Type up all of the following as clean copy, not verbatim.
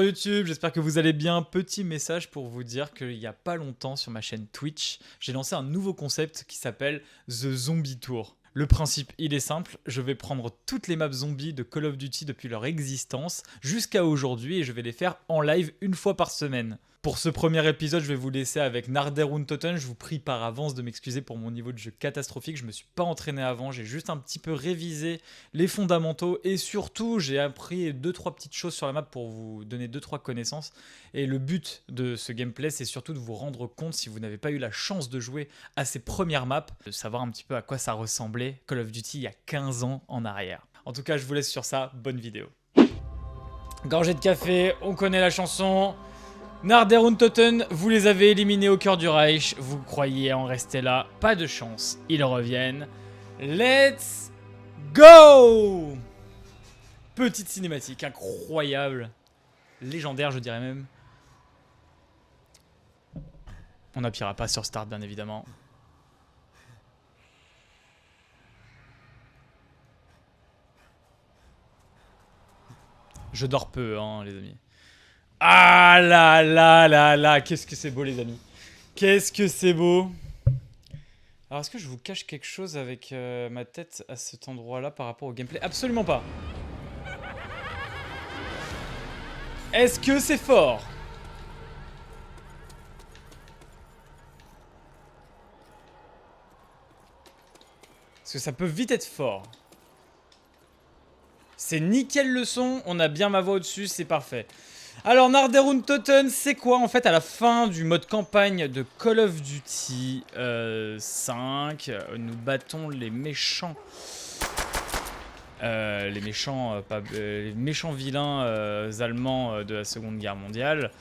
YouTube, j'espère que vous allez bien. Petit message pour vous dire qu'il n'y a pas longtemps sur ma chaîne Twitch, j'ai lancé un nouveau concept qui s'appelle The Zombie Tour. Le principe, il est simple, je vais prendre toutes les maps zombies de Call of Duty depuis leur existence jusqu'à aujourd'hui et je vais les faire en live une fois par semaine. Pour ce premier épisode, je vais vous laisser avec Narderuntoten. Je vous prie par avance de m'excuser pour mon niveau de jeu catastrophique. Je ne me suis pas entraîné avant, j'ai juste un petit peu révisé les fondamentaux et surtout, j'ai appris 2-3 petites choses sur la map pour vous donner 2-3 connaissances. Et le but de ce gameplay, c'est surtout de vous rendre compte, si vous n'avez pas eu la chance de jouer à ces premières maps, de savoir un petit peu à quoi ça ressemblait Call of Duty il y a 15 ans en arrière. En tout cas, je vous laisse sur ça. Bonne vidéo. Gorgée de café, on connaît la chanson. Narderuntoten, vous les avez éliminés au cœur du Reich, vous croyez en rester là, pas de chance, ils reviennent. Let's go! Petite cinématique incroyable, légendaire je dirais même. On n'appuiera pas sur Start bien évidemment. Je dors peu hein les amis. Ah là là là là, qu'est-ce que c'est beau les amis. Qu'est-ce que c'est beau. Alors est-ce que je vous cache quelque chose avec ma tête à cet endroit-là par rapport au gameplay? Absolument pas. Est-ce que c'est fort? Parce que ça peut vite être fort. C'est nickel le son, on a bien ma voix au-dessus, c'est parfait. Alors Narderuntoten, c'est quoi en fait à la fin du mode campagne de Call of Duty 5? Nous battons les méchants. Les méchants vilains allemands de la Seconde Guerre mondiale.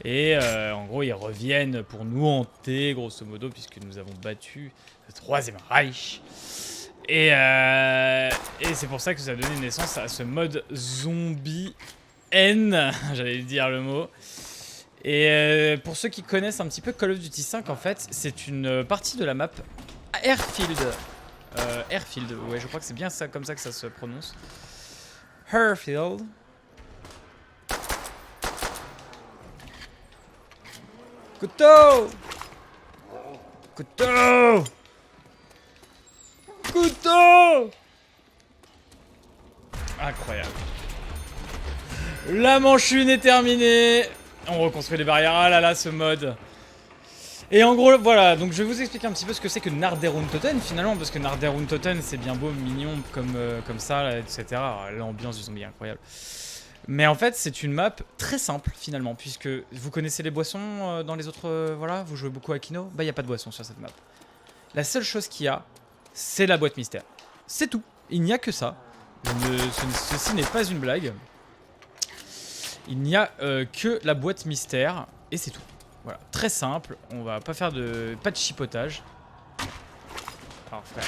Et en gros, ils reviennent pour nous hanter, grosso modo, puisque nous avons battu le Troisième Reich. Et c'est pour ça que ça a donné naissance à ce mode zombie N, j'allais dire le mot. Et pour ceux qui connaissent un petit peu Call of Duty 5, en fait, c'est une partie de la map Airfield. Airfield, ouais, je crois que c'est bien ça, comme ça que ça se prononce. Airfield. Couteau! Couteau! Couteau! Incroyable. La manche 1 est terminée. On reconstruit les barrières. Ah là là, ce mode. Et en gros, voilà. Donc je vais vous expliquer un petit peu ce que c'est que Narderuntoten finalement. Parce que Narderuntoten, c'est bien beau, mignon, comme ça, là, etc. L'ambiance du zombie est incroyable. Mais en fait, c'est une map très simple finalement. Puisque vous connaissez les boissons dans les autres... voilà, vous jouez beaucoup à Kino. Bah, il n'y a pas de boisson sur cette map. La seule chose qu'il y a, c'est la boîte mystère. C'est tout. Il n'y a que ça. Ceci n'est pas une blague. Il n'y a que la boîte mystère et c'est tout. Voilà, très simple. On va pas faire pas de chipotage. Alors frère,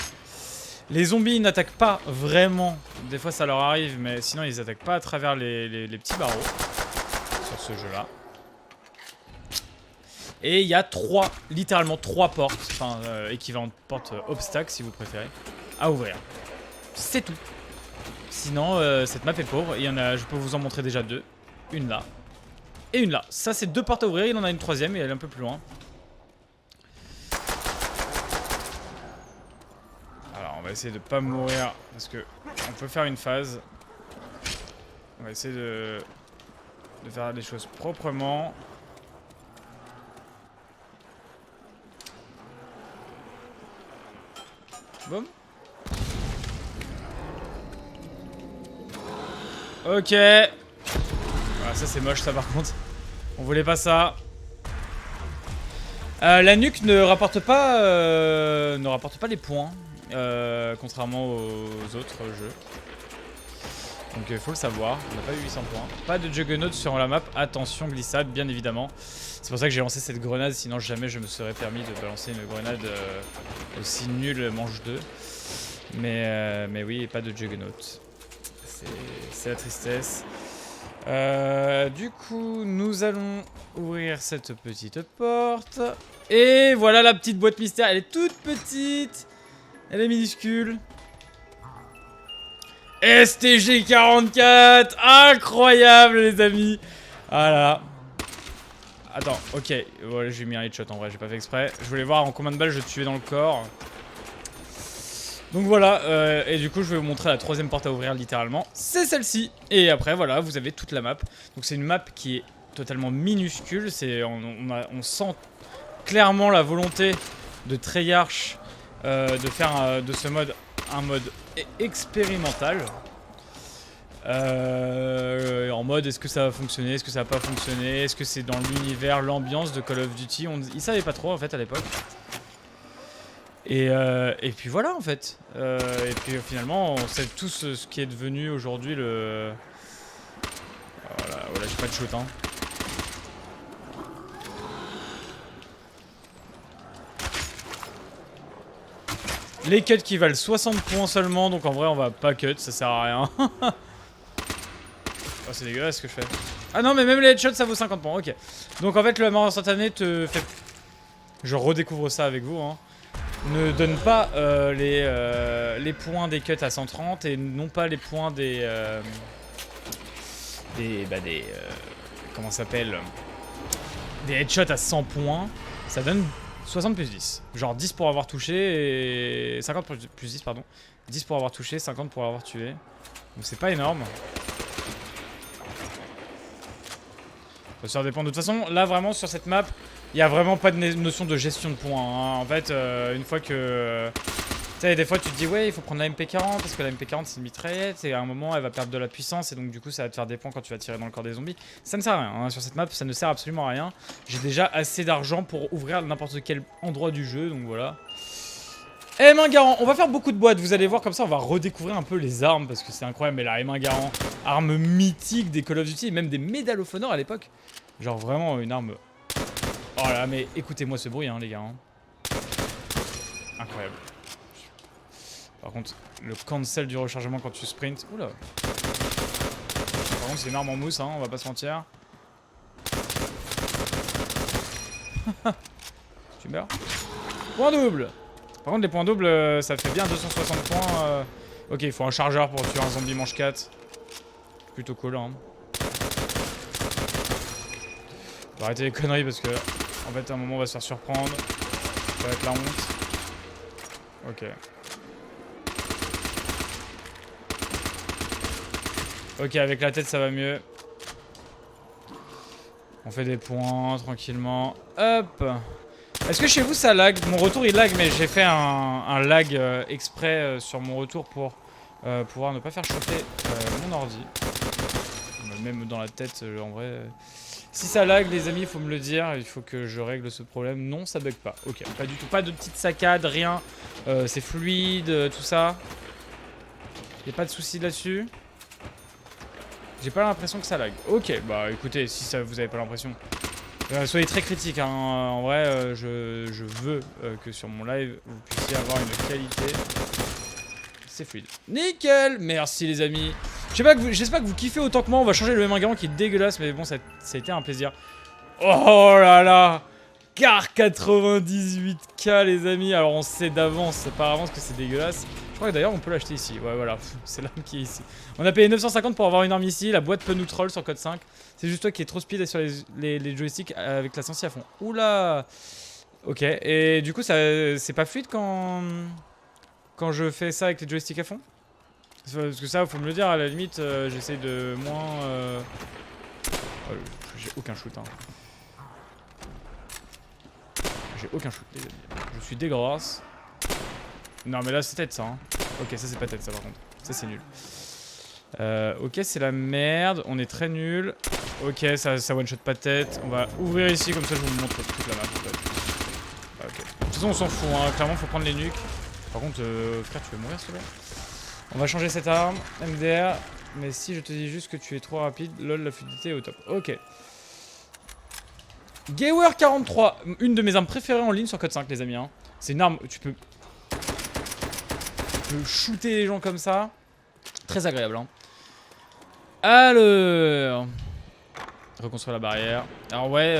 les zombies n'attaquent pas vraiment. Des fois ça leur arrive, mais sinon ils attaquent pas à travers les petits barreaux sur ce jeu-là. Et il y a littéralement trois portes, enfin équivalent de portes obstacles si vous préférez, à ouvrir. C'est tout. Sinon cette map est pauvre. Il y en a, je peux vous en montrer déjà deux. Une là. Et une là. Ça, c'est deux portes à ouvrir. Il en a une troisième et elle est un peu plus loin. Alors, on va essayer de pas mourir. Parce que on peut faire une phase. On va essayer de faire les choses proprement. Boum. Ok. Voilà, ça c'est moche ça par contre. On voulait pas ça. La nuque ne rapporte pas les points. Contrairement aux autres jeux. Donc il faut le savoir. On n'a pas eu 800 points. Pas de Juggernaut sur la map. Attention, glissade bien évidemment. C'est pour ça que j'ai lancé cette grenade. Sinon jamais je me serais permis de balancer une grenade aussi nulle manche 2. Mais oui, pas de Juggernaut. C'est la tristesse. Du coup, nous allons ouvrir cette petite porte. Et voilà la petite boîte mystère. Elle est toute petite. Elle est minuscule. STG 44. Incroyable les amis. Ah là. Attends, ok. Voilà, j'ai mis un headshot en vrai, j'ai pas fait exprès. Je voulais voir en combien de balles je tuais dans le corps. Donc voilà, et du coup je vais vous montrer la troisième porte à ouvrir littéralement. C'est celle-ci. Et après voilà, vous avez toute la map. Donc c'est une map qui est totalement minuscule. On sent clairement la volonté de Treyarch de faire de ce mode un mode expérimental. En mode est-ce que ça va fonctionner, est-ce que ça va pas fonctionner, est-ce que c'est dans l'univers, l'ambiance de Call of Duty. Ils savaient pas trop en fait à l'époque. Et puis voilà en fait. Et puis finalement on sait tous ce qui est devenu aujourd'hui le... Voilà, j'ai pas de shoot hein. Les cuts qui valent 60 points seulement, donc en vrai on va pas cut, ça sert à rien. Oh c'est dégueulasse ce que je fais. Ah non mais même les headshots ça vaut 50 points, ok. Donc en fait le mort instantané te fait... Je redécouvre ça avec vous hein. Ne donne pas les points des cuts à 130 et non pas les points comment ça s'appelle, des headshots à 100 points. Ça donne 60 plus 10. Genre 10 pour avoir touché et 50 plus 10 pardon. 10 pour avoir touché, 50 pour avoir tué. Donc c'est pas énorme. Ça dépend. De toute façon, là vraiment sur cette map, il n'y a vraiment pas de notion de gestion de points. Hein. En fait, une fois que... Tu sais, des fois tu te dis ouais, il faut prendre la MP40 parce que la MP40 c'est une mitraillette et à un moment elle va perdre de la puissance et donc du coup ça va te faire des points quand tu vas tirer dans le corps des zombies. Ça ne sert à rien. Hein. Sur cette map, ça ne sert absolument à rien. J'ai déjà assez d'argent pour ouvrir n'importe quel endroit du jeu, donc voilà. M1 Garand, on va faire beaucoup de boîtes, vous allez voir comme ça on va redécouvrir un peu les armes parce que c'est incroyable. Mais la M1 Garand, arme mythique des Call of Duty et même des Medal of Honor à l'époque. Genre vraiment une arme... Oh là mais écoutez-moi ce bruit hein les gars. Hein. Incroyable. Par contre, le cancel du rechargement quand tu sprints. Oula. Par contre c'est une arme en mousse hein, on va pas se mentir. Tu meurs. Point double. Par contre les points doubles ça fait bien 260 points. Ok il faut un chargeur pour tuer un zombie manche 4. Plutôt cool hein. On va arrêter les conneries parce que en fait à un moment on va se faire surprendre. Ça va être la honte. Ok. Ok avec la tête ça va mieux. On fait des points tranquillement. Hop. Est-ce que chez vous ça lag? Mon retour il lag mais j'ai fait un lag exprès sur mon retour pour pouvoir ne pas faire chauffer mon ordi. Même dans la tête en vrai. Si ça lag les amis il faut me le dire, il faut que je règle ce problème. Non ça bug pas, ok, pas du tout, pas de petite saccade, rien. C'est fluide, tout ça. Y'a pas de soucis là-dessus. J'ai pas l'impression que ça lag. Ok, bah écoutez, si ça vous avez pas l'impression. Soyez très critique, hein. En vrai je veux que sur mon live vous puissiez avoir une qualité. C'est fluide. Nickel. Merci les amis. J'espère que vous kiffez autant que moi. On va changer le M1 Garand qui est dégueulasse. Mais bon ça a été un plaisir. Oh là là. Car 98K les amis. Alors on sait d'avance, par avance que c'est dégueulasse. Je crois que d'ailleurs on peut l'acheter ici. Ouais voilà, c'est l'arme qui est ici. On a payé 950 pour avoir une arme ici. La boîte peut nous troll sur code 5. C'est juste toi qui est trop speed sur les joysticks avec la sensi à fond. Oula. Ok, et du coup c'est pas fluide quand je fais ça avec les joysticks à fond? Parce que ça, faut me le dire, à la limite, j'essaie de moins... Oh, j'ai aucun shoot, hein. J'ai aucun shoot, les amis. Je suis dégueulasse. Non, mais là, c'est tête, ça, hein. Ok, ça, c'est pas tête, ça, par contre. Ça, c'est nul. Ok, c'est la merde. On est très nul. Ok, ça one-shot pas tête. On va ouvrir ici, comme ça, je vous montre toute la map, en fait. Ah, ok. De toute façon, on s'en fout, hein. Clairement, faut prendre les nuques. Par contre, frère, tu veux mourir, s'il te plaît? On va changer cette arme, MDR, mais si je te dis juste que tu es trop rapide, lol, la fluidité est au top. Ok. Gawer 43, une de mes armes préférées en ligne sur code 5, les amis. Hein. C'est une arme, tu peux shooter les gens comme ça. Très agréable. Hein. Alors, reconstruire la barrière. Alors ouais,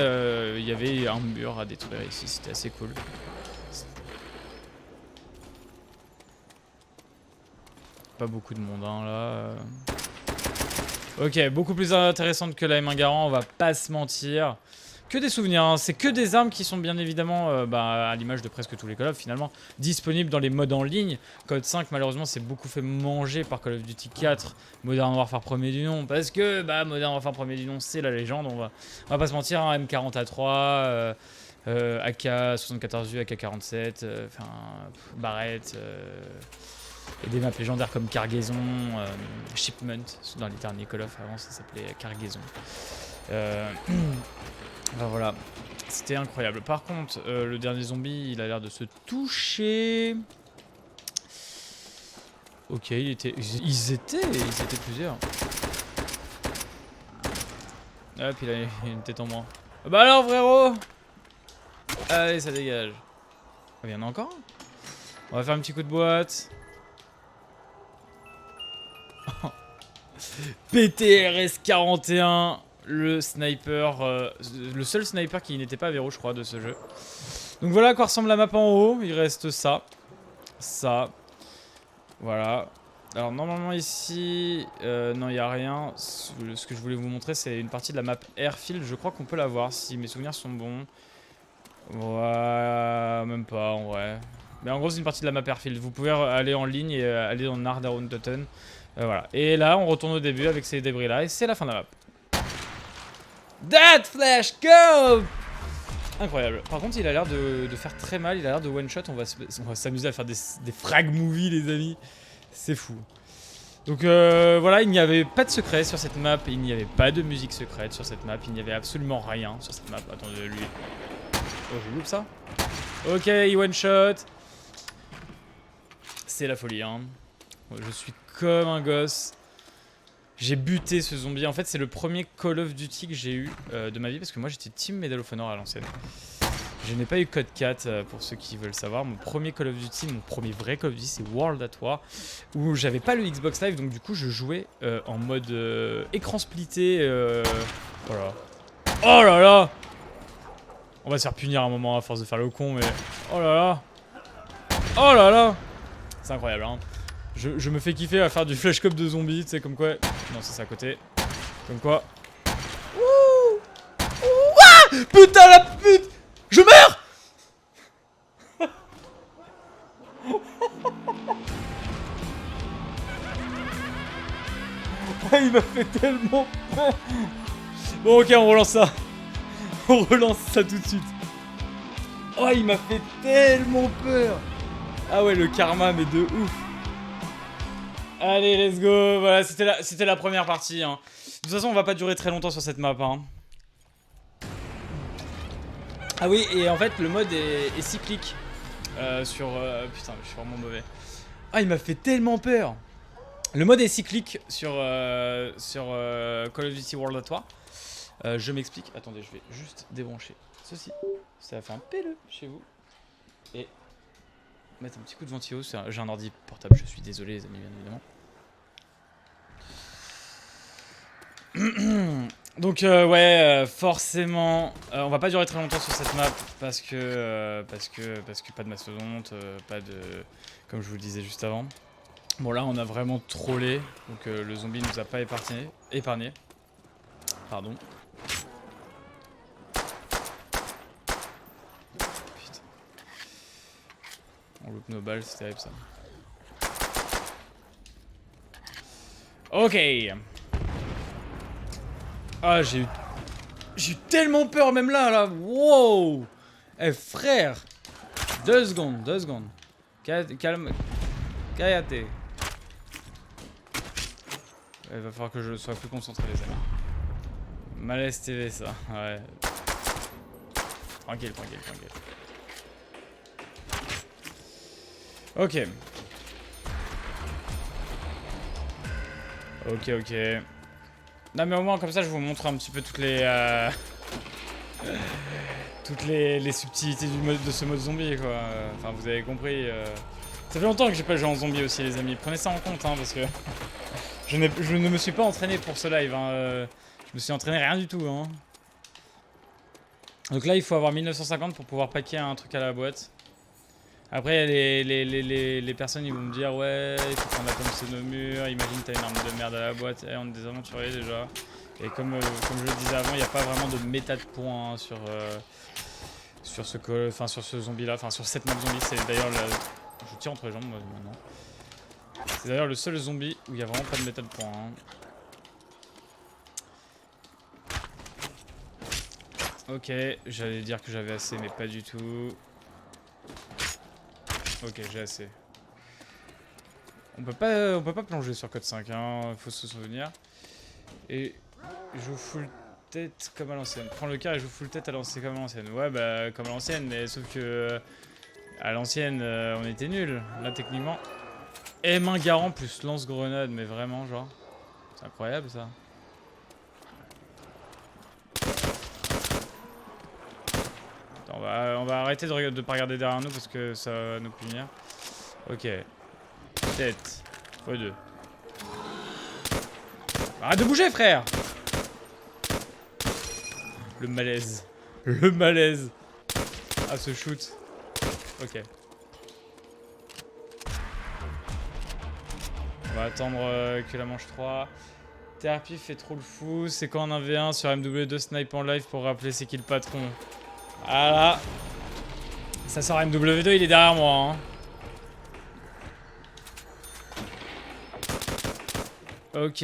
il y avait un mur à détruire ici, c'était assez cool. Pas beaucoup de monde hein, là. Ok, beaucoup plus intéressante que la M1 Garand, on va pas se mentir. Que des souvenirs, hein. C'est que des armes qui sont bien évidemment, à l'image de presque tous les Call of finalement, disponibles dans les modes en ligne. Code 5 malheureusement c'est beaucoup fait manger par Call of Duty 4, Modern Warfare premier du nom, parce que Modern Warfare premier du nom c'est la légende, on va pas se mentir, hein, M40A3, AK-74U, AK-47, Barrett, et des maps légendaires comme Cargaison, Shipment, dans les derniers Call of avant ça s'appelait Cargaison. Enfin voilà, c'était incroyable. Par contre, le dernier zombie, il a l'air de se toucher. Ok, ils étaient plusieurs. Hop, il a une tête en moins. Bah alors frérot! Allez, ça dégage. Ah, il y en a encore un. On va faire un petit coup de boîte. PTRS 41. Le sniper, le seul sniper qui n'était pas à verrou je crois de ce jeu. Donc voilà à quoi ressemble la map en haut, il reste ça, voilà. Alors normalement ici, non il n'y a rien, ce que je voulais vous montrer c'est une partie de la map Airfield, je crois qu'on peut la voir si mes souvenirs sont bons. Ouais, même pas en vrai. Mais en gros c'est une partie de la map Airfield, vous pouvez aller en ligne et aller dans Nardaruntoten. Voilà, et là on retourne au début avec ces débris là et c'est la fin de la map. Dead Flash, go! Incroyable. Par contre, il a l'air de faire très mal. Il a l'air de one-shot. On va s'amuser à faire des frag movies, les amis. C'est fou. Donc voilà, il n'y avait pas de secret sur cette map. Il n'y avait pas de musique secrète sur cette map. Il n'y avait absolument rien sur cette map. Attendez, lui. Oh, je loupe ça. Ok, il one-shot. C'est la folie, hein. Je suis comme un gosse. J'ai buté ce zombie. En fait, c'est le premier Call of Duty que j'ai eu de ma vie parce que moi j'étais Team Medal of Honor à l'ancienne. Je n'ai pas eu Code 4 pour ceux qui veulent savoir. Mon premier Call of Duty, mon premier vrai Call of Duty, c'est World at War où j'avais pas le Xbox Live donc du coup je jouais en mode écran splitté. Voilà. Oh là là! On va se faire punir un moment à force de faire le con, mais oh là là! Oh là là! C'est incroyable, hein. Je me fais kiffer à faire du flash cop de zombies, tu sais, comme quoi... Non, ça c'est à côté. Comme quoi... Ouh! Ouah! Putain la pute! Je meurs! Il m'a fait tellement peur. Bon, ok, on relance ça. On relance ça tout de suite. Oh, il m'a fait tellement peur. Ah ouais, le karma, mais de ouf. Allez, let's go. Voilà, c'était la première partie. Hein. De toute façon, on va pas durer très longtemps sur cette map. Hein. Ah oui, et en fait, le mode est cyclique. Putain, je suis vraiment mauvais. Ah, il m'a fait tellement peur. Le mode est cyclique sur Call of Duty World at War. Je m'explique. Attendez, je vais juste débrancher ceci. Ça va faire un PLE chez vous. Et mettre un petit coup de ventilo. J'ai un ordi portable, je suis désolé, les amis, bien évidemment. Donc ouais, forcément, on va pas durer très longtemps sur cette map parce que pas de mastodonte, pas de, comme je vous le disais juste avant. Bon là, on a vraiment trollé, donc le zombie nous a pas épargné. Pardon. Putain. On loupe nos balles, c'est terrible ça. Ok. Ah, j'ai eu tellement peur même là. Wow. Eh frère. 2 secondes. Calme. Kayate. Il va falloir que je sois plus concentré les amis. Malaise TV ça, ouais. Tranquille. Ok. Non mais au moins comme ça je vous montre un petit peu toutes les subtilités de ce mode zombie quoi. Enfin vous avez compris. Ça fait longtemps que j'ai pas joué en zombie aussi les amis. Prenez ça en compte hein, parce que je ne me suis pas entraîné pour ce live. Hein. Je me suis entraîné rien du tout. Hein. Donc là il faut avoir 1950 pour pouvoir packer un truc à la boîte. Après, les personnes ils vont me dire ouais, il faut prendre la Thompson au mur, imagine t'as une arme de merde à la boîte, on est des aventuriers déjà. Et comme je le disais avant, il n'y a pas vraiment de méta de points hein, sur ce zombie là, enfin sur cette map zombie. C'est d'ailleurs je tire entre les jambes moi maintenant. C'est d'ailleurs le seul zombie où il n'y a vraiment pas de méta de points. Hein. Ok, j'allais dire que j'avais assez, mais pas du tout. Ok, j'ai assez. On peut pas plonger sur code 5, hein, faut se souvenir. Et je joue full tête comme à l'ancienne. Prends le car et joue full tête à l'ancienne comme à l'ancienne. Ouais, bah comme à l'ancienne, mais sauf que à l'ancienne, on était nuls. Là, techniquement. Et main garant plus lance-grenade, mais vraiment, genre. C'est incroyable ça. Attends, on va arrêter de pas regarder derrière nous parce que ça va nous punir. Ok. Tête. x2. Arrête de bouger, frère! Le malaise. Le malaise. Ah, ce shoot. Ok. On va attendre que la manche 3. TRP fait trop le fou. C'est quand en 1v1 sur MW2 snipe en live pour rappeler c'est qui le patron. Ah là. Ça sort MW2, il est derrière moi. Hein. Ok,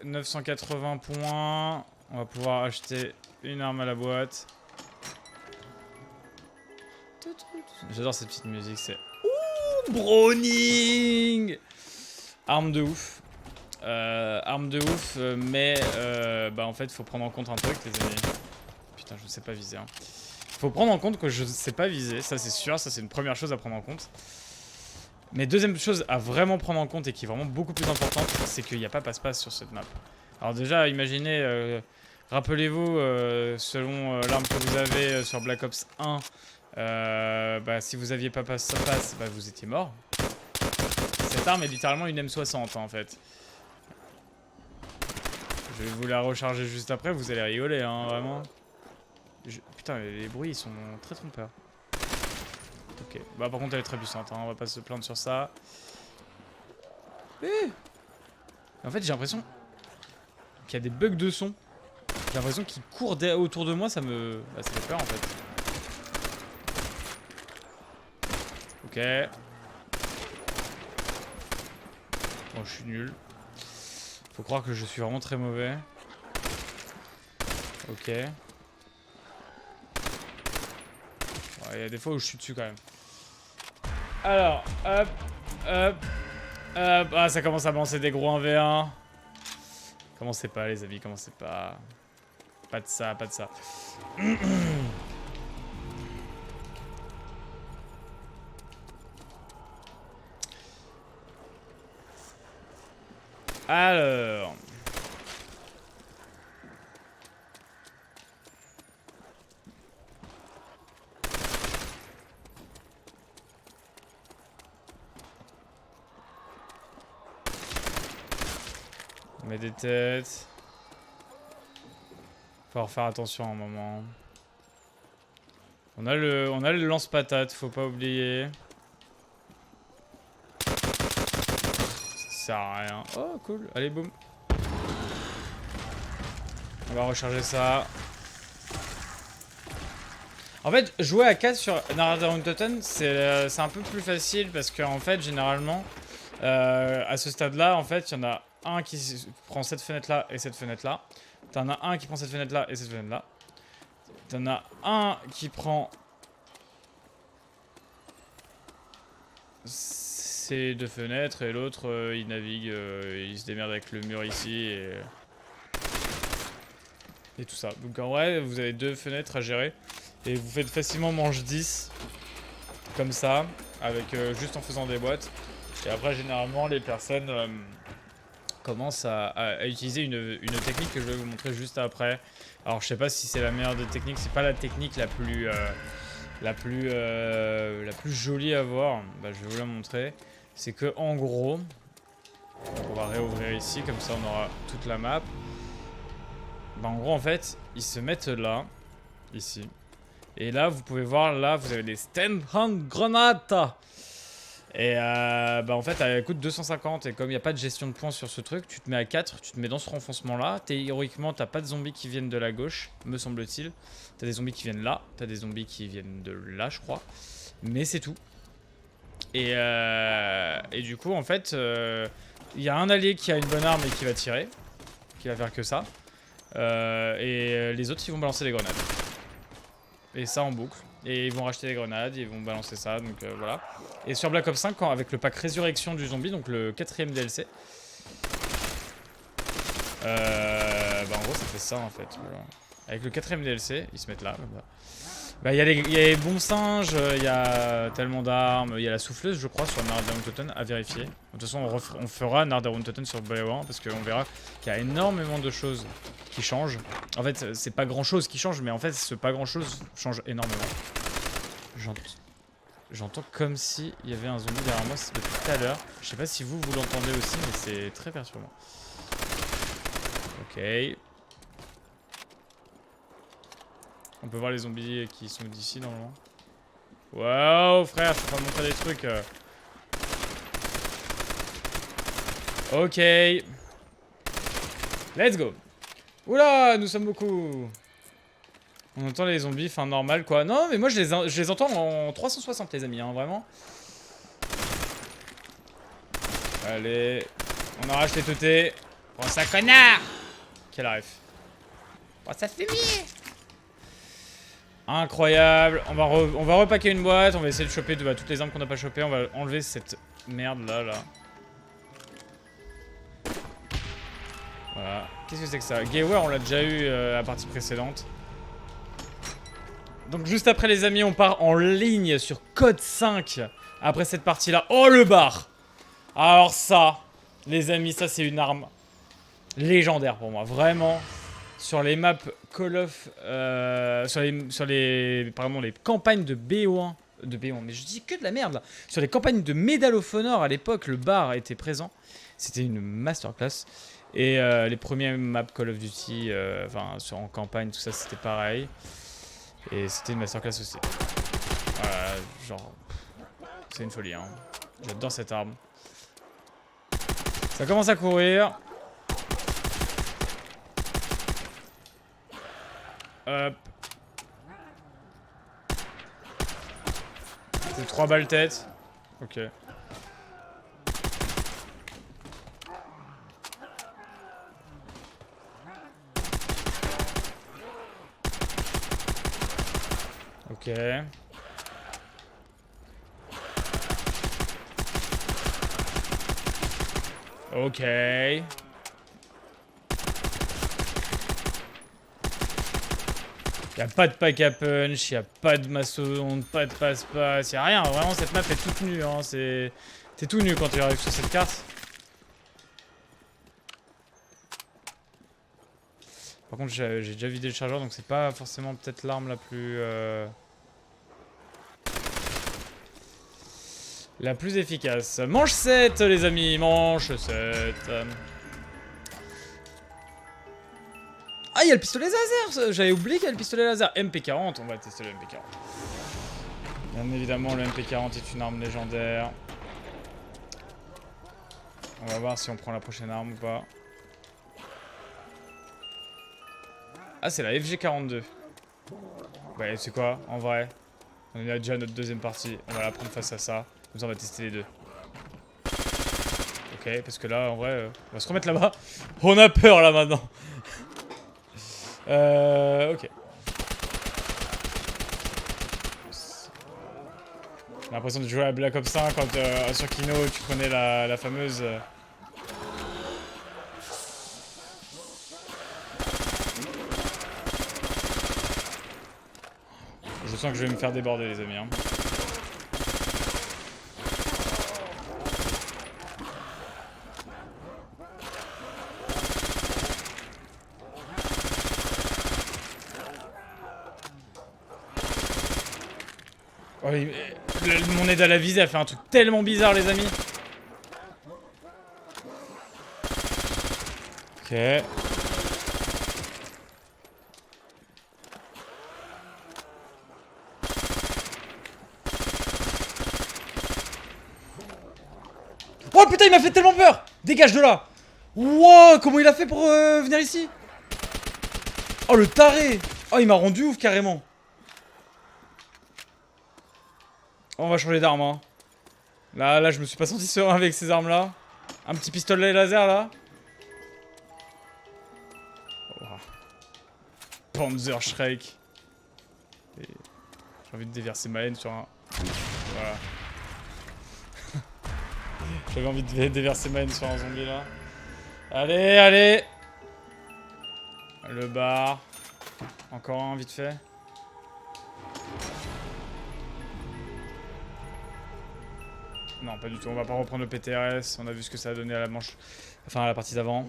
980 points. On va pouvoir acheter une arme à la boîte. J'adore cette petite musique, c'est... Ouh, Browning. Arme de ouf. Arme de ouf, mais bah en fait, faut prendre en compte un truc, les amis. Putain, je ne sais pas viser. Hein. Faut prendre en compte que je ne sais pas viser, ça c'est sûr, ça c'est une première chose à prendre en compte. Mais deuxième chose à vraiment prendre en compte et qui est vraiment beaucoup plus importante, c'est qu'il n'y a pas passe-passe sur cette map. Alors déjà, imaginez, rappelez-vous, selon l'arme que vous avez sur Black Ops 1, bah, si vous aviez pas passe-passe, bah, vous étiez mort. Cette arme est littéralement une M60 en fait. Je vais vous la recharger juste après, vous allez rigoler, hein, vraiment. Putain, les bruits ils sont très trompeurs. Ok, bah par contre elle est très puissante, hein. On va pas se plaindre sur ça. En fait j'ai l'impression qu'il y a des bugs de son. J'ai l'impression qu'il court autour de moi, ça me... Bah, ça fait peur en fait. Ok. Bon, je suis nul. Faut croire que je suis vraiment très mauvais. Ok. Il y a des fois où je suis dessus quand même. Alors, hop, hop, hop. Ah, ça commence à balancer des gros 1v1. Commencez pas, les amis, commencez pas. Pas de ça, pas de ça. Alors... On met des têtes. Faut faire attention à un moment. On a le lance-patate, faut pas oublier. Ça sert à rien. Oh cool, allez boum. On va recharger ça. En fait, jouer à 4 sur Narada Totten, c'est un peu plus facile parce qu'en fait, généralement, à ce stade-là, en fait, il y en a un qui prend cette fenêtre-là et cette fenêtre-là. T'en as un qui prend cette fenêtre-là et cette fenêtre-là. T'en as un qui prend ces deux fenêtres et l'autre, il navigue, il se démerde avec le mur ici et tout ça. Donc en vrai, vous avez deux fenêtres à gérer. Et vous faites facilement manche 10 comme ça, avec juste en faisant des boîtes. Et après, généralement, les personnes commencent à utiliser une technique que je vais vous montrer juste après. Alors, je sais pas si c'est la meilleure des techniques, c'est pas la technique la plus jolie à voir. Bah, je vais vous la montrer. C'est que en gros, on va réouvrir ici, comme ça on aura toute la map. Bah, en gros, en fait, ils se mettent là, ici. Et là, vous pouvez voir, là, vous avez des stand hand grenades. Et bah en fait, elle coûte 250. Et comme il n'y a pas de gestion de points sur ce truc, tu te mets à 4, tu te mets dans ce renfoncement-là. Théoriquement, t'as pas de zombies qui viennent de la gauche, me semble-t-il. T'as des zombies qui viennent là, t'as des zombies qui viennent de là, je crois. Mais c'est tout. Et du coup, en fait, il y a un allié qui a une bonne arme et qui va tirer. Qui va faire que ça. Et les autres, ils vont balancer des grenades. Et ça en boucle. Et ils vont racheter des grenades, ils vont balancer ça, donc voilà. Et sur Black Ops 5, avec le pack Résurrection du zombie, donc le 4ème DLC, bah en gros ça fait ça en fait. Voilà. Avec le 4ème DLC, ils se mettent là. Bah, il y a les bons singes, il y a tellement d'armes, il y a la souffleuse je crois sur Nardaruntoten à vérifier. De toute façon on fera Nardaruntoten sur BO1 parce qu'on verra qu'il y a énormément de choses qui changent. En fait c'est pas grand chose qui change mais en fait ce pas grand chose change énormément. J'entends comme si il y avait un zombie derrière moi depuis tout à l'heure. Je sais pas si vous l'entendez aussi mais c'est très perturbant. Ok. On peut voir les zombies qui sont d'ici normalement. Waouh frère, je suis en train de montrer des trucs. Ok. Let's go. Oula, nous sommes beaucoup. On entend les zombies, enfin normal quoi. Non mais moi je les entends en 360 les amis, hein, vraiment. Allez. On arrache les teutés. Prends ça connard. Quel ref. Prends ça fumier. Incroyable, on va repacker une boîte, on va essayer de choper toutes les armes qu'on n'a pas chopées, on va enlever cette merde là. Voilà, qu'est-ce que c'est que ça? Gayware on l'a déjà eu à la partie précédente. Donc juste après les amis on part en ligne sur Code 5. Après cette partie là, oh le bar. Alors ça, les amis, ça c'est une arme légendaire pour moi, vraiment. Sur les maps Call of... sur les campagnes de BO1... mais je dis que de la merde là. Sur les campagnes de Medal of Honor, à l'époque, le bar était présent. C'était une masterclass. Et les premiers maps Call of Duty, en campagne, tout ça, c'était pareil. Et c'était une masterclass aussi. Voilà, genre... C'est une folie, hein. J'adore cette arme. Ça commence à courir. Hop. C'est 3 balles tête. Ok. Ok. Ok. Y'a pas de pack à punch, y'a pas de mastodonte, pas de passe-passe, y'a rien. Vraiment, cette map est toute nue. Hein. T'es tout nu quand tu arrives sur cette carte. Par contre, j'ai déjà vidé le chargeur, donc c'est pas forcément peut-être l'arme la plus... la plus efficace. Manche 7, les amis, manche 7. Ah, il y a le pistolet laser. J'avais oublié qu'il y a le pistolet laser. MP40, on va tester le MP40. Bien évidemment, le MP40 est une arme légendaire. On va voir si on prend la prochaine arme ou pas. Ah, c'est la FG42. Ouais, c'est quoi, en vrai? On a déjà notre deuxième partie. On va la prendre face à ça. Comme ça, on va tester les deux. Ok, parce que là, en vrai, on va se remettre là-bas. On a peur, là, maintenant. Ok. J'ai l'impression de jouer à Black Ops 5 quand sur Kino tu prenais la fameuse... Je sens que je vais me faire déborder les amis. Hein. Oh, mon aide à la visée a fait un truc tellement bizarre les amis. Ok. Oh putain, il m'a fait tellement peur. Dégage de là. Wow, comment il a fait pour venir ici? Oh le taré. Oh, il m'a rendu ouf carrément. Oh, on va changer d'arme, hein. Là, je me suis pas senti serein avec ces armes-là. Un petit pistolet laser, là. Oh. Panzer Shrek. J'ai envie de déverser ma haine sur un... Voilà. J'avais envie de déverser ma haine sur un zombie, là. Allez, allez. Le bar. Encore un, vite fait. Non, pas du tout. On va pas reprendre le PTRS. On a vu ce que ça a donné à la manche. Enfin, à la partie d'avant.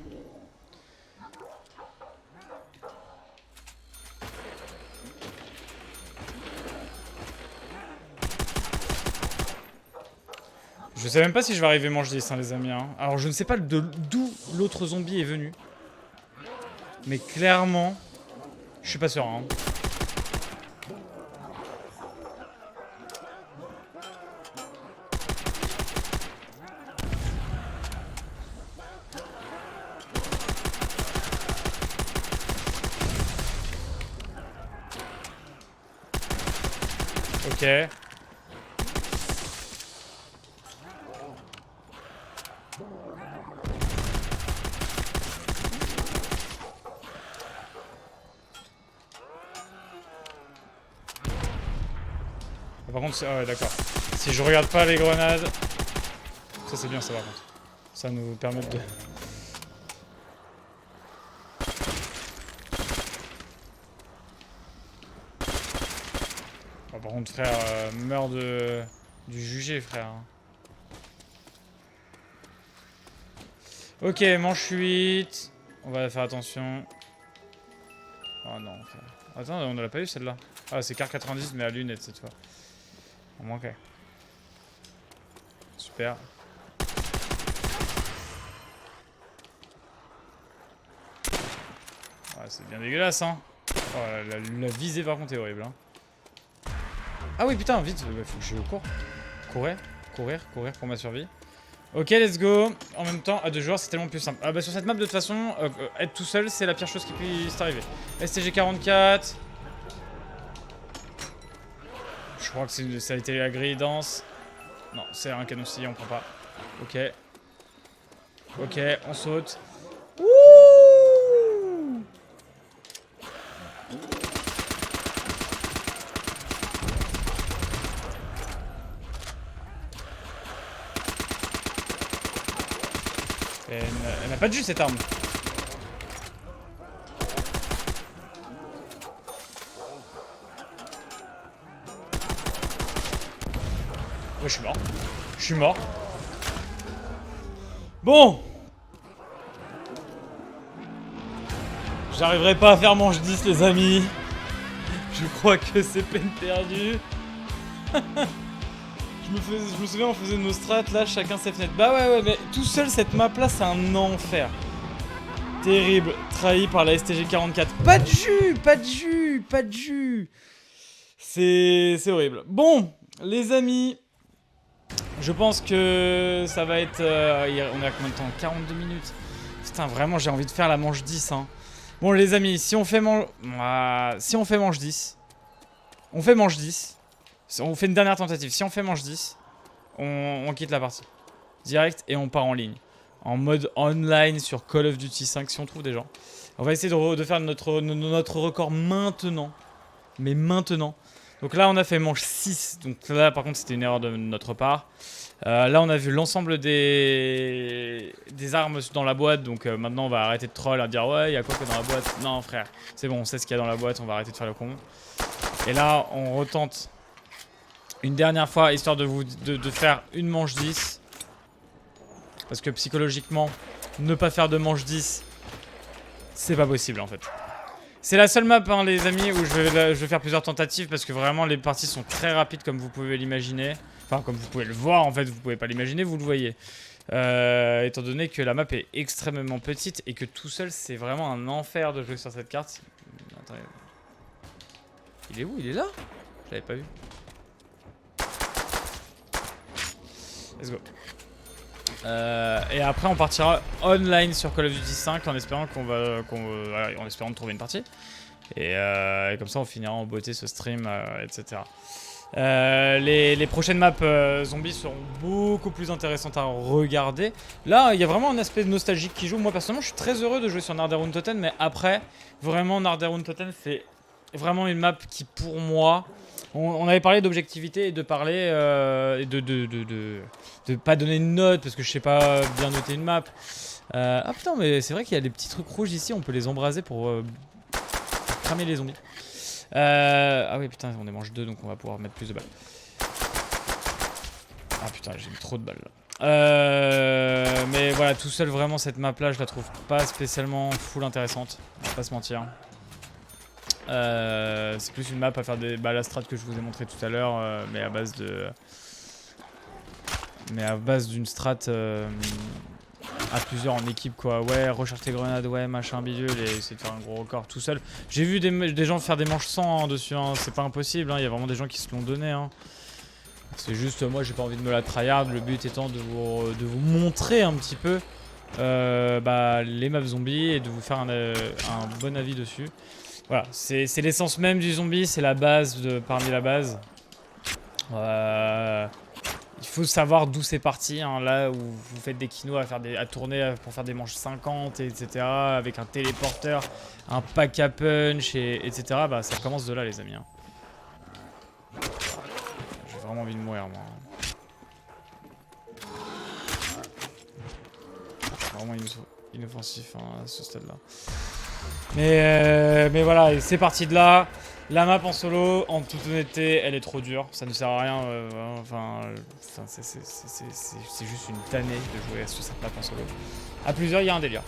Je sais même pas si je vais arriver manche 10, hein, les amis. Hein. Alors, je ne sais pas d'où l'autre zombie est venu. Mais clairement, je suis pas serein. Hein. Ok. Par contre, ah ouais, d'accord. Si je regarde pas les grenades... Ça, c'est bien, ça, par contre. Ça nous permet de... Oh, par contre, frère, meurs du jugé, frère. Ok, manche 8. On va faire attention. Oh non, frère. Attends, on ne l'a pas eu, celle-là. Ah, c'est car 90, mais à lunettes, cette fois. On manquait. Super. Ah, c'est bien dégueulasse, hein. Oh, la visée, par contre, est horrible, hein. Ah oui, putain, vite, faut que je cours. Courir pour ma survie. Ok, let's go. En même temps, à 2 joueurs, c'est tellement plus simple. Ah bah sur cette map, de toute façon, être tout seul, c'est la pire chose qui puisse t'arriver. STG 44. Je crois que ça a été la grille dense. Non, c'est un canon scié, on prend pas. Ok. Ok, on saute. Wouh! Elle n'a pas de jus, cette arme. Ouais, je suis mort. Je suis mort. Bon. J'arriverai pas à faire manche 10, les amis. Je crois que c'est peine perdue. Je me souviens, on faisait nos strats, là, chacun ses fenêtres. Bah ouais, mais tout seul, cette map-là, c'est un enfer. Terrible. Trahi par la STG 44. Pas de jus, pas de jus, pas de jus. C'est horrible. Bon, les amis, je pense que ça va être... on est à combien de temps? 42 minutes. Putain, vraiment, j'ai envie de faire la manche 10, hein. Bon, les amis, si on fait manche 10, on fait manche 10. On fait une dernière tentative. Si on fait manche 10, on quitte la partie. Direct et on part en ligne. En mode online sur Call of Duty 5 si on trouve des gens. On va essayer de faire notre record maintenant. Mais maintenant. Donc là on a fait manche 6. Donc là par contre c'était une erreur de notre part. Là on a vu l'ensemble des armes dans la boîte. Donc maintenant on va arrêter de troll à dire ouais il y a quoi que dans la boîte. Non frère, c'est bon on sait ce qu'il y a dans la boîte. On va arrêter de faire le con. Et là on retente une dernière fois histoire de faire une manche 10. Parce que psychologiquement, ne pas faire de manche 10, c'est pas possible en fait. C'est la seule map, hein, les amis, où je vais faire plusieurs tentatives parce que vraiment les parties sont très rapides comme vous pouvez l'imaginer. Enfin, comme vous pouvez le voir, en fait, vous pouvez pas l'imaginer, vous le voyez. Étant donné que la map est extrêmement petite et que tout seul, c'est vraiment un enfer de jouer sur cette carte. Attendez. Il est où? Il est là? Je l'avais pas vu. Let's go. Et après on partira online sur Call of Duty 5 en espérant en espérant de trouver une partie. Et comme ça on finira en beauté ce stream, etc. Les prochaines maps zombies seront beaucoup plus intéressantes à regarder. Là, il y a vraiment un aspect nostalgique qui joue. Moi, personnellement, je suis très heureux de jouer sur Narderuntoten, mais après, vraiment, Narderuntoten, c'est vraiment une map qui, pour moi... On avait parlé d'objectivité et de parler... et de pas donner une note, parce que je sais pas bien noter une map. Ah putain, mais c'est vrai qu'il y a des petits trucs rouges ici, on peut les embraser pour cramer les zombies. Ah oui putain on est manche 2 donc on va pouvoir mettre plus de balles. Ah putain j'ai mis trop de balles là. Mais voilà tout seul vraiment cette map là je la trouve pas spécialement full intéressante. On va pas se mentir. C'est plus une map à faire la strat que je vous ai montré tout à l'heure mais à base de... Mais à base d'une strat à plusieurs en équipe quoi, ouais, recharge tes grenades, ouais, machin bidule et essayer de faire un gros record tout seul. J'ai vu des gens faire des manches 100 dessus, hein. C'est pas impossible, il y a vraiment des gens qui se l'ont donné. Hein. C'est juste, moi j'ai pas envie de me la tryhard, le but étant de vous montrer un petit peu les maps zombies et de vous faire un bon avis dessus. Voilà, c'est l'essence même du zombie, c'est la base parmi la base. Il faut savoir d'où c'est parti, hein, là où vous faites des kinos à tourner pour faire des manches 50, etc. Avec un téléporteur, un pack à punch, etc. Bah ça commence de là les amis. Hein. J'ai vraiment envie de mourir moi. C'est vraiment inoffensif hein, à ce stade là. Mais voilà, c'est parti de là. La map en solo, en toute honnêteté, elle est trop dure. Ça ne sert à rien. C'est juste une tannée de jouer sur cette map en solo. À plusieurs, il y a un délire.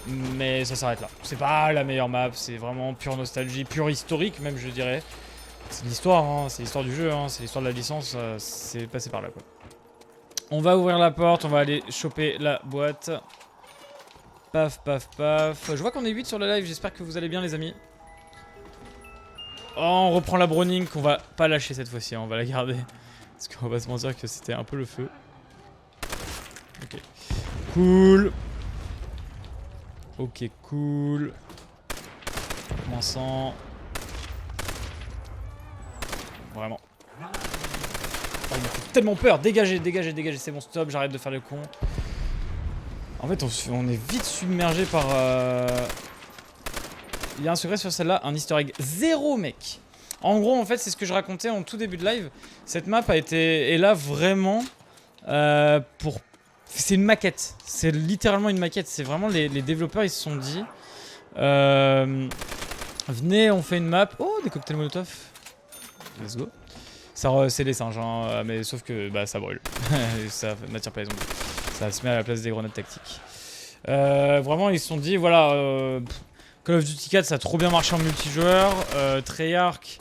Mais ça s'arrête là. C'est pas la meilleure map. C'est vraiment pure nostalgie, pure historique même, je dirais. C'est l'histoire, hein, c'est l'histoire du jeu, hein, c'est l'histoire de la licence. C'est passé par là, quoi. On va ouvrir la porte, on va aller choper la boîte. Paf, paf, paf. Je vois qu'on est 8 sur le live. J'espère que vous allez bien, les amis. Oh, on reprend la Browning qu'on va pas lâcher cette fois-ci, hein, on va la garder. Parce qu'on va se mentir que c'était un peu le feu. Ok. Cool. Ok, cool. Moins 100. Vraiment. Oh, il m'a fait tellement peur. Dégagez, dégagez, dégagez. C'est bon, stop, j'arrête de faire le con. En fait, on est vite submergé par... Il y a un secret sur celle-là, un easter egg. 0 mec. En gros, en fait, c'est ce que je racontais en tout début de live. Cette map est là vraiment pour... C'est une maquette. C'est littéralement une maquette. C'est vraiment les développeurs, ils se sont dit... venez, on fait une map. Oh, des cocktails Molotov. Let's go. C'est les singes, hein, mais sauf que bah, ça brûle. Ça n'attire pas les zombies. Ça se met à la place des grenades tactiques. Vraiment, ils se sont dit, voilà... Call of Duty 4 ça a trop bien marché en multijoueur, Treyarch,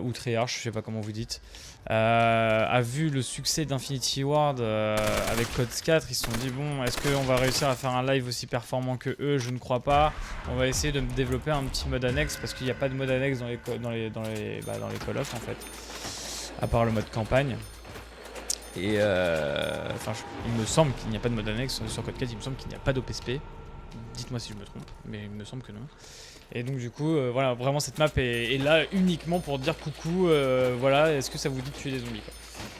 ou Treyarch, je sais pas comment vous dites, a vu le succès d'Infinity Ward avec Codes 4, ils se sont dit bon est-ce qu'on va réussir à faire un live aussi performant que eux, je ne crois pas, on va essayer de développer un petit mode annexe parce qu'il n'y a pas de mode annexe dans les Call of en fait, à part le mode campagne. Et il me semble qu'il n'y a pas de mode annexe sur Code 4, il me semble qu'il n'y a pas d'OPSP. Dites-moi si je me trompe, mais il me semble que non. Et donc du coup, voilà, vraiment cette map est là uniquement pour dire coucou, voilà, est-ce que ça vous dit de tuer des zombies quoi.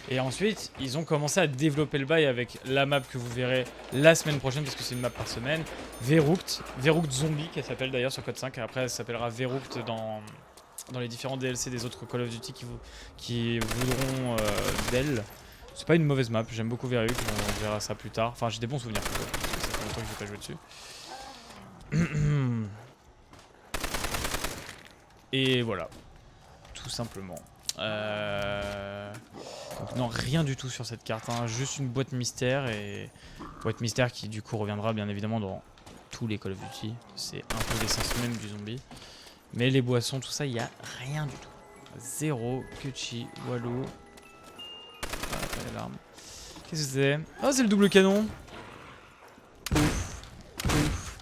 Et ensuite, ils ont commencé à développer le bail avec la map que vous verrez la semaine prochaine, parce que c'est une map par semaine, Verrucht Zombie, qu'elle s'appelle d'ailleurs sur Code 5, et après elle s'appellera Verrucht dans les différents DLC des autres Call of Duty qui voudront d'elle. C'est pas une mauvaise map, j'aime beaucoup Verrucht, on verra ça plus tard. Enfin, j'ai des bons souvenirs plutôt, parce que ça fait longtemps que je n'ai pas joué dessus. Et voilà, tout simplement. Donc non, rien du tout sur cette carte, hein. Juste une boîte mystère, et boîte mystère qui du coup reviendra bien évidemment dans tous les Call of Duty. C'est un peu l'essence même du zombie. Mais les boissons, tout ça, il n'y a rien du tout. Zéro, Kuchi, Wallo. Voilà, pas les larmes. Qu'est-ce que c'est? Oh, c'est le double canon. Ouf. Ouf.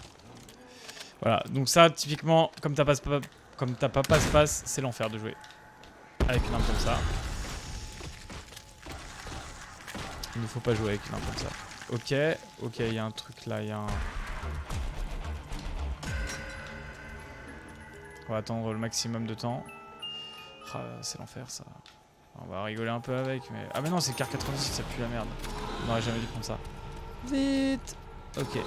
Voilà, donc ça, typiquement, comme t'as pas passe-passe, c'est l'enfer de jouer avec une arme comme ça. Il ne faut pas jouer avec une arme comme ça. Ok, ok, il y a un truc là, il y a un... On va attendre le maximum de temps. Ah, c'est l'enfer ça. On va rigoler un peu avec, mais... Ah mais non, c'est car 86, ça pue la merde. On n'aurait jamais dû prendre ça. Vite. Ok.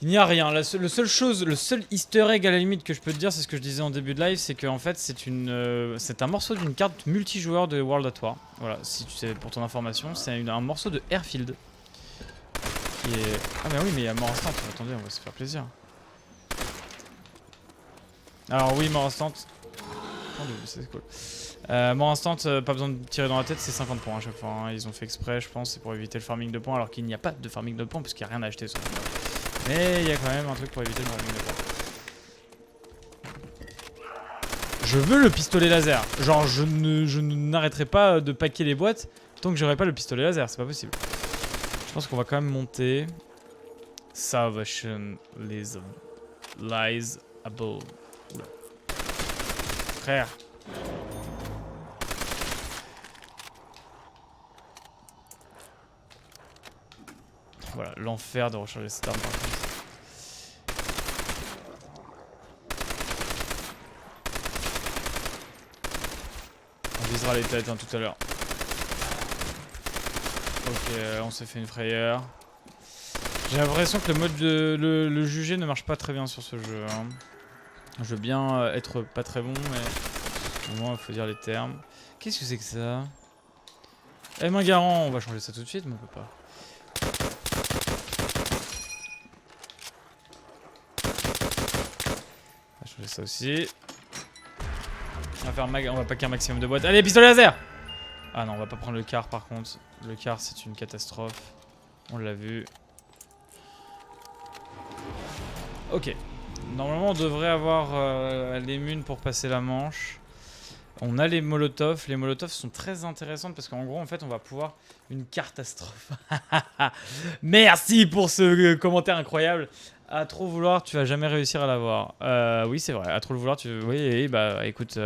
Il n'y a rien. Le seul easter egg à la limite que je peux te dire, c'est ce que je disais en début de live, c'est qu'en fait c'est un morceau d'une carte multijoueur de World at War. Voilà, si tu sais pour ton information, c'est un morceau de Airfield. Qui est... Ah mais oui, mais il y a mort instant. Attendez, on va se faire plaisir. Alors oui, mort instant. C'est cool. Mort instant, pas besoin de tirer dans la tête, c'est 50 points à chaque fois. Hein. Ils ont fait exprès, je pense, c'est pour éviter le farming de points, alors qu'il n'y a pas de farming de points parce qu'il n'y a rien à acheter. Mais il y a quand même un truc pour éviter le farming de points. Je veux le pistolet laser. Genre, je n'arrêterai pas de paquer les boîtes tant que j'aurai pas le pistolet laser, c'est pas possible. Je pense qu'on va quand même monter. Salvation lies above. Oula. Frère. Voilà, l'enfer de recharger cette arme par contre. On visera les têtes hein, tout à l'heure. Ok, on s'est fait une frayeur. J'ai l'impression que le mode de le juger ne marche pas très bien sur ce jeu. Hein. Je veux bien être pas très bon, mais au moins il faut dire les termes. Qu'est-ce que c'est que ça? Eh main garant, on va changer ça tout de suite, mais on peut pas. On va changer ça aussi. On va paquer un maximum de boîtes. Allez, pistolet laser! Ah non, on va pas prendre le car par contre. Le car c'est une catastrophe. On l'a vu. Ok. Normalement on devrait avoir les munes pour passer la manche. On a les molotovs. Les molotovs sont très intéressantes parce qu'en gros en fait on va pouvoir... Une catastrophe. Merci pour ce commentaire incroyable. À trop vouloir, tu vas jamais réussir à l'avoir. Oui, c'est vrai. À trop le vouloir, tu... Oui, bah écoute...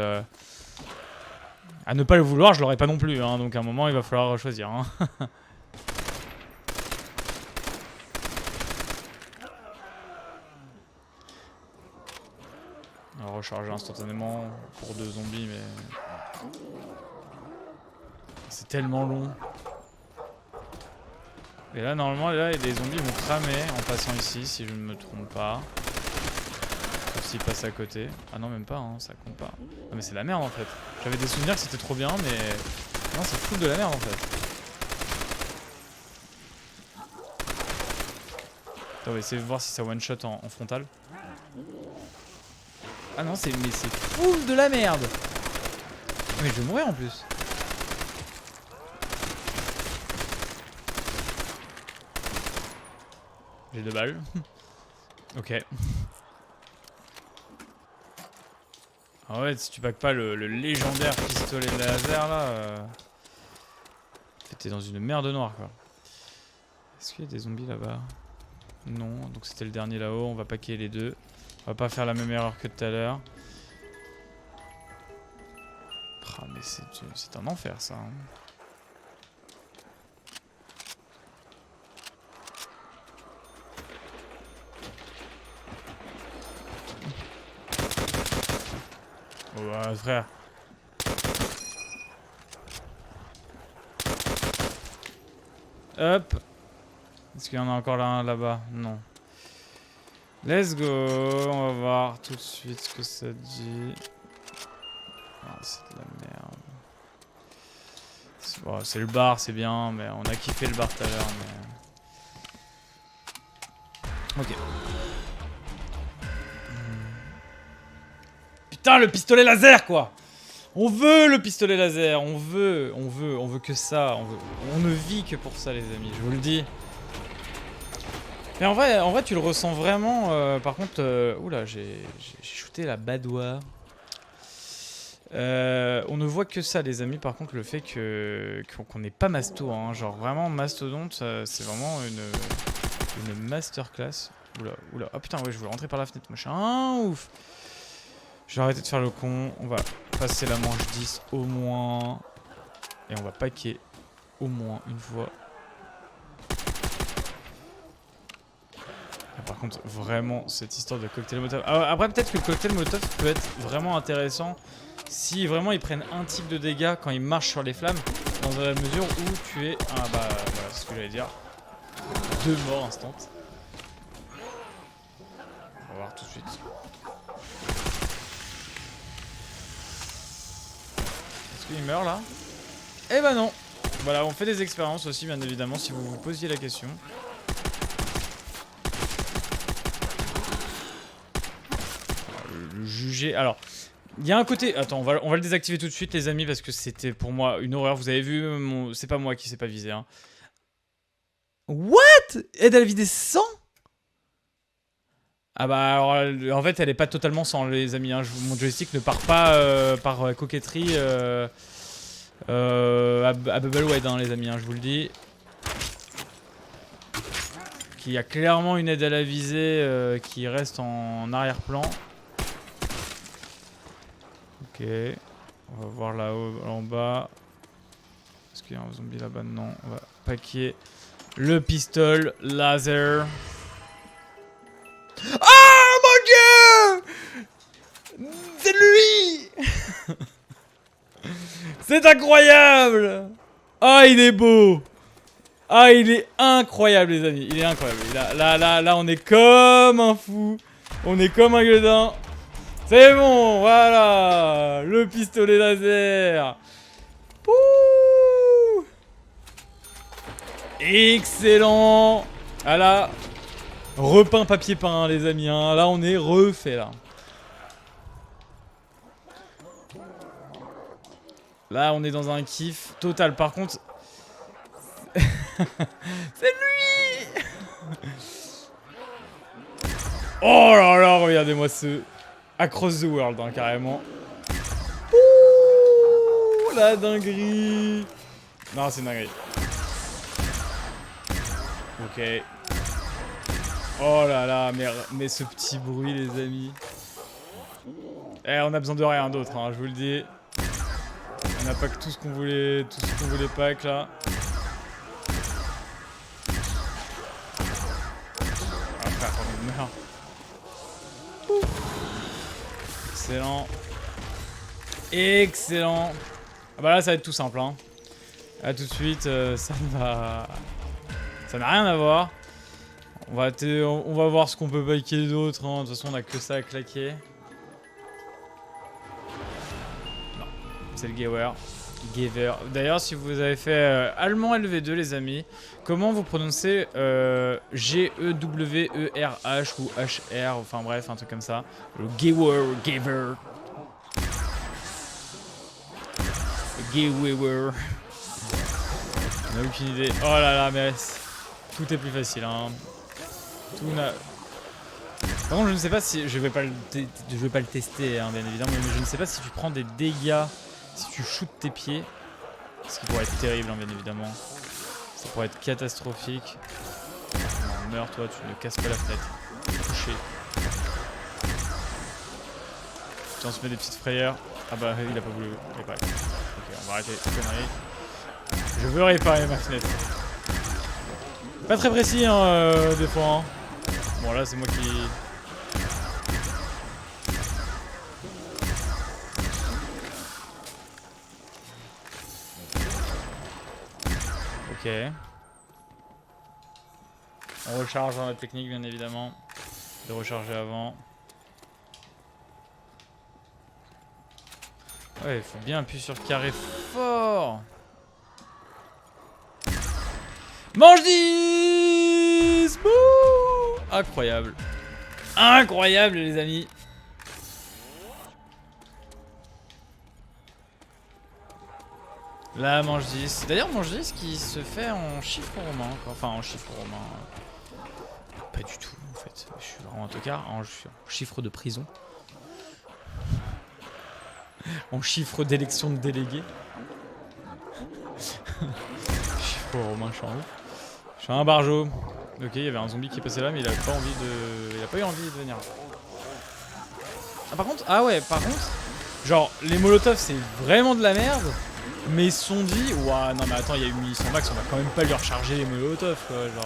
À ne pas le vouloir, je l'aurais pas non plus. Hein, donc à un moment, il va falloir choisir. Hein. On va recharger instantanément pour 2 zombies, mais... C'est tellement long. Et là, normalement, là, les zombies vont cramer en passant ici, si je ne me trompe pas. Sauf s'ils passent à côté. Ah non, même pas, hein, ça compte pas. Non, mais c'est de la merde en fait. J'avais des souvenirs que c'était trop bien, mais... Non, c'est fou de la merde en fait. Attends, on va essayer de voir si ça one-shot en frontal. Ah non, mais c'est full de la merde. Mais je vais mourir en plus. J'ai 2 balles. Ok. Ah ouais, si tu packes pas le légendaire pistolet laser là, t'es dans une merde noire quoi. Est-ce qu'il y a des zombies là-bas? Non, donc c'était le dernier là-haut, on va packer les deux. On va pas faire la même erreur que tout à l'heure. Ah mais c'est un enfer ça. Hein. Oh bah, frère. Hop. Est-ce qu'il y en a encore là-bas? Non. Let's go. On va voir tout de suite ce que ça dit. Ah, c'est de la merde. C'est le bar, c'est bien, mais on a kiffé le bar tout à l'heure. Mais... Ok. Putain, le pistolet laser, quoi! On veut le pistolet laser, on veut que ça. On ne vit que pour ça, les amis, je vous le dis. Mais en vrai, tu le ressens vraiment. Par contre, oula, j'ai shooté la badoie. On ne voit que ça, les amis. Par contre, le fait qu'on n'est pas masto, hein, genre vraiment mastodonte, c'est vraiment une masterclass. Oula. Oh putain, ouais, je voulais rentrer par la fenêtre, machin. Ouf. Je vais arrêter de faire le con. On va passer la manche 10 au moins. Et on va paquer au moins une fois. Et par contre, vraiment, cette histoire de cocktail molotov. Après, peut-être que le cocktail molotov peut être vraiment intéressant si vraiment ils prennent un type de dégâts quand ils marchent sur les flammes. Dans la mesure où tu es. Ah bah voilà, c'est ce que j'allais dire. 2 morts instant. On va voir tout de suite. Est-ce qu'il meurt là? Eh bah non. Voilà, on fait des expériences aussi, bien évidemment, si vous vous posiez la question. Le juger. Alors, il y a un côté. Attends, on va le désactiver tout de suite, les amis, parce que c'était pour moi une horreur. Vous avez vu, c'est pas moi qui s'est pas visé. Hein. What? Aide à la vider sans? Ah bah alors, en fait, elle est pas totalement sans, les amis. Hein. Mon joystick ne part pas par coquetterie à Bubblewed, hein, les amis. Hein, je vous le dis. Il y a clairement une aide à la visée qui reste en arrière-plan. Ok. On va voir là-haut, en bas. Est-ce qu'il y a un zombie là-bas? Non. On va paquer le pistolet laser. Oh mon dieu! C'est lui! C'est incroyable! Ah, il est beau! Ah, il est incroyable, les amis. Il est incroyable. Là, on est comme un fou. On est comme un gueudin. C'est bon, voilà. Le pistolet laser. Pouh. Excellent. Ah là, repeint papier peint, les amis. Hein. Là, on est refait, là. Là, on est dans un kiff total. Par contre... C'est lui. Oh là là, regardez-moi ce... Across the world, hein, carrément. Ouh, la dinguerie. Non, c'est une dinguerie. Ok. Oh là là, mais ce petit bruit, les amis. Eh, on a besoin de rien d'autre, hein, je vous le dis. On n'a pas que tout ce qu'on voulait pas que là. Ah frère, on meurt. Excellent. Excellent. Ah bah là ça va être tout simple hein. Là tout de suite ça n'a rien à voir. On va voir ce qu'on peut paquer d'autre hein. De toute façon on a que ça à claquer. Non, c'est le Gewehr. D'ailleurs, si vous avez fait allemand LV2, les amis, comment vous prononcez G-E-W-E-R-H ou H-R, enfin bref, un truc comme ça. Le Gewehr. Gewehr. On n'a aucune idée. Oh là là, mais tout est plus facile. Hein. Tout n'a... Par contre, je ne sais pas si... Je vais pas le tester, hein, bien évidemment, mais je ne sais pas si tu prends des dégâts... Si tu shootes tes pieds, ce qui pourrait être terrible, hein, bien évidemment. Ça pourrait être catastrophique. Non, meurs toi, tu ne casses pas la fenêtre. Touché. Tiens, on se met des petites frayeurs. Ah bah, il a pas voulu réparer. Ok, on va arrêter les conneries. Je veux réparer ma fenêtre. Pas très précis, hein, des fois. Hein. Bon, là, c'est moi qui... Ok. On recharge dans la technique, bien évidemment. De recharger avant. Ouais, il faut bien appuyer sur carré fort. Mange 10. Bouh. Incroyable. Incroyable, les amis. La manche 10. D'ailleurs, manche 10 qui se fait en chiffre romain. Enfin, en chiffre romain. Pas du tout, en fait. Je suis vraiment en tocard. En chiffre de prison. En chiffre d'élection de délégués. Chiffre romain, je suis en ouf. Je suis un barjo. Ok, il y avait un zombie qui est passé là, mais il a pas envie de... Il a pas eu envie de venir. Ah, par contre... Ah ouais, par contre... Genre, les molotovs, c'est vraiment de la merde. Mais son dit, ouah, non mais attends, il y a eu 1100 max, on va quand même pas lui recharger les molotovs, quoi, genre.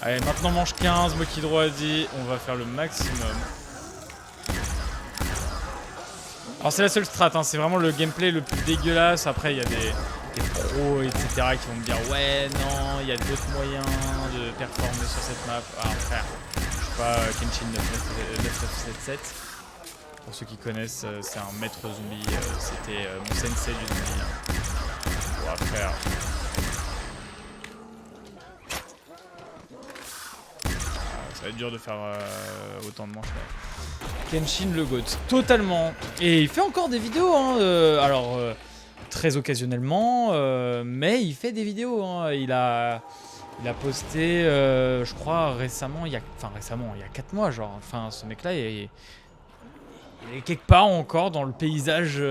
Allez, maintenant manche 15, Mokidro a dit, on va faire le maximum. Alors c'est la seule strat, hein, c'est vraiment le gameplay le plus dégueulasse. Après, il y a des pros, etc. qui vont me dire, ouais, non, il y a d'autres moyens de performer sur cette map. Alors frère, je suis pas Kenshin 9977. Pour ceux qui connaissent, c'est un maître zombie, c'était mon sensei du zombie. Hein. Ouais, frère. Ça va être dur de faire autant de manches là. Kenshin le GOAT, totalement. Et il fait encore des vidéos, hein, alors très occasionnellement, mais il fait des vidéos. Hein. Il a posté, je crois récemment, il y a 4 mois, genre. Enfin, ce mec-là, il est quelque part encore dans le paysage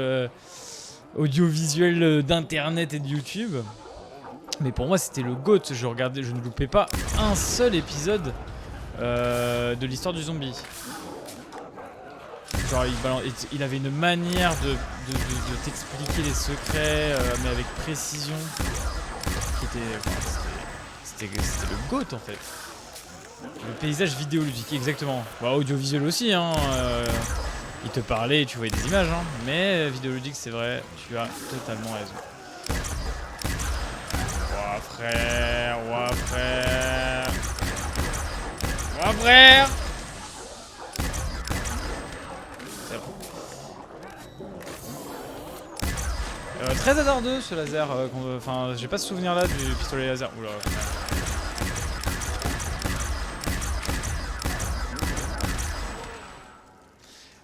audiovisuel d'internet et de YouTube. Mais pour moi, c'était le GOAT. Je ne loupais pas un seul épisode de l'histoire du zombie. Genre, il avait une manière de t'expliquer les secrets, mais avec précision, qui c'était le GOAT en fait. Le paysage vidéoludique, exactement. Bah, audiovisuel aussi, hein. Il te parlait et tu voyais des images, hein. Mais vidéoludique, c'est vrai, tu as totalement raison. Ouah, frère, ouah, frère. Ouah, frère. Très hasardeux ce laser, enfin j'ai pas ce souvenir là du pistolet laser. Oula.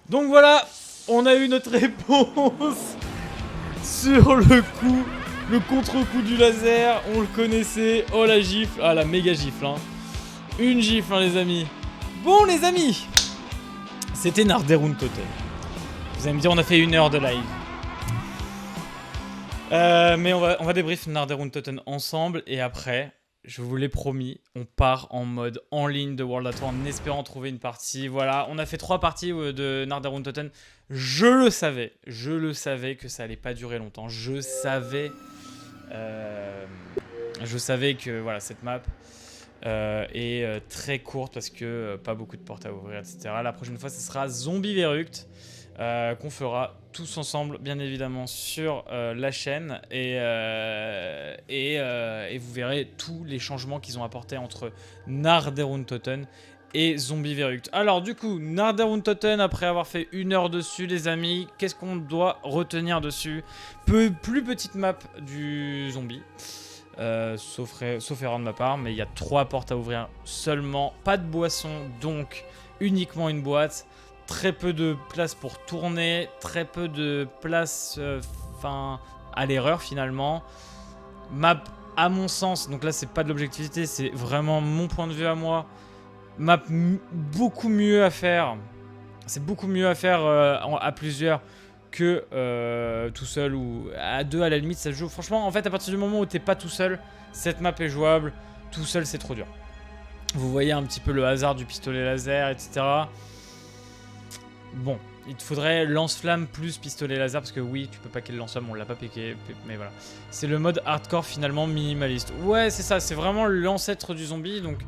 Donc voilà, on a eu notre réponse sur le coup, le contre-coup du laser, on le connaissait. Oh la gifle, ah la méga gifle, hein. Une gifle, hein, les amis. Bon les amis, c'était Narderun Totem. Vous allez me dire on a fait 1 heure de live. Mais on va débrief Narderun Totem ensemble et après, je vous l'ai promis, on part en mode en ligne de World at War en espérant trouver une partie. Voilà, on a fait 3 parties de Narderun Totem. Je le savais que ça allait pas durer longtemps. Je savais que voilà, cette map est très courte parce que pas beaucoup de portes à ouvrir, etc. La prochaine fois, ce sera Zombie Verruct. Qu'on fera tous ensemble bien évidemment sur la chaîne et vous verrez tous les changements qu'ils ont apportés entre Narderun Totem et Zombie Verruct. Alors du coup, Narderun Totem, après avoir fait 1 heure dessus les amis, qu'est-ce qu'on doit retenir dessus? Plus petite map du zombie, sauf erreur de ma part, mais il y a 3 portes à ouvrir seulement, pas de boisson, donc uniquement une boîte. Très peu de place pour tourner, très peu de place à l'erreur finalement. Map à mon sens, donc là c'est pas de l'objectivité, c'est vraiment mon point de vue à moi. Map beaucoup mieux à faire. C'est beaucoup mieux à faire à plusieurs que tout seul ou à 2 à la limite ça se joue. Franchement en fait à partir du moment où t'es pas tout seul, cette map est jouable. Tout seul c'est trop dur. Vous voyez un petit peu le hasard du pistolet laser, etc. Bon, il te faudrait lance-flamme plus pistolet laser parce que oui, tu peux paquer le lance-flamme, on l'a pas piqué, mais voilà. C'est le mode hardcore finalement minimaliste. Ouais, c'est ça, c'est vraiment l'ancêtre du zombie. Donc,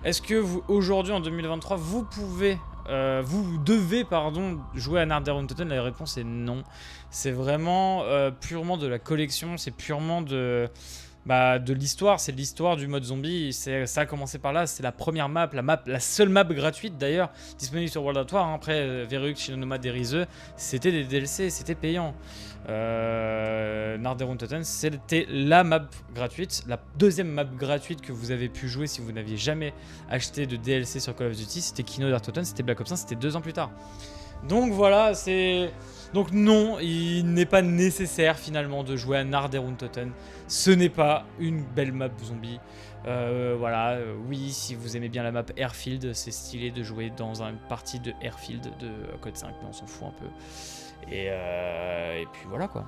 est-ce que vous, aujourd'hui en 2023, vous devez jouer à Narderun Totem? La réponse est non. C'est vraiment purement de la collection, c'est purement de l'histoire, c'est l'histoire du mode zombie. Ça a commencé par là, c'est la première map, la seule map gratuite d'ailleurs, disponible sur World at War. Hein. Après, Verruct, Shinonoma, Derizeux, c'était des DLC, c'était payant. Narderun Totem, c'était la map gratuite, la deuxième map gratuite que vous avez pu jouer si vous n'aviez jamais acheté de DLC sur Call of Duty. C'était Kino Dark Totem, c'était Black Ops 1, c'était 2 ans plus tard. Donc voilà, donc non, il n'est pas nécessaire finalement de jouer à Narderun Totem. Ce n'est pas une belle map zombie. Voilà, oui, si vous aimez bien la map Airfield, c'est stylé de jouer dans une partie de Airfield de Code 5, mais on s'en fout un peu. Et puis voilà quoi.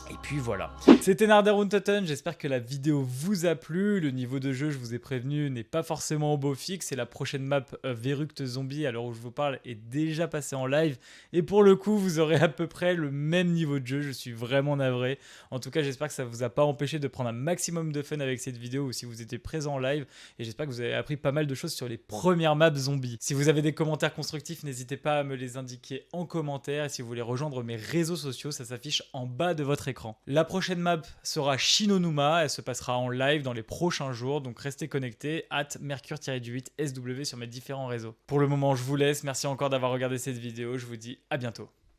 Et puis voilà. C'était Nardaruntoten, j'espère que la vidéo vous a plu. Le niveau de jeu, je vous ai prévenu, n'est pas forcément au beau fixe. Et la prochaine map Verructe Zombie, à l'heure où je vous parle, est déjà passée en live. Et pour le coup, vous aurez à peu près le même niveau de jeu. Je suis vraiment navré. En tout cas, j'espère que ça vous a pas empêché de prendre un maximum de fun avec cette vidéo ou si vous étiez présent en live. Et j'espère que vous avez appris pas mal de choses sur les premières maps zombies. Si vous avez des commentaires constructifs, n'hésitez pas à me les indiquer en commentaire. Et si vous voulez rejoindre mes réseaux sociaux, ça s'affiche en bas de votre écran. La prochaine map sera Shinonuma, elle se passera en live dans les prochains jours, donc restez connectés, @mercure-8sw sur mes différents réseaux. Pour le moment, je vous laisse, merci encore d'avoir regardé cette vidéo, je vous dis à bientôt.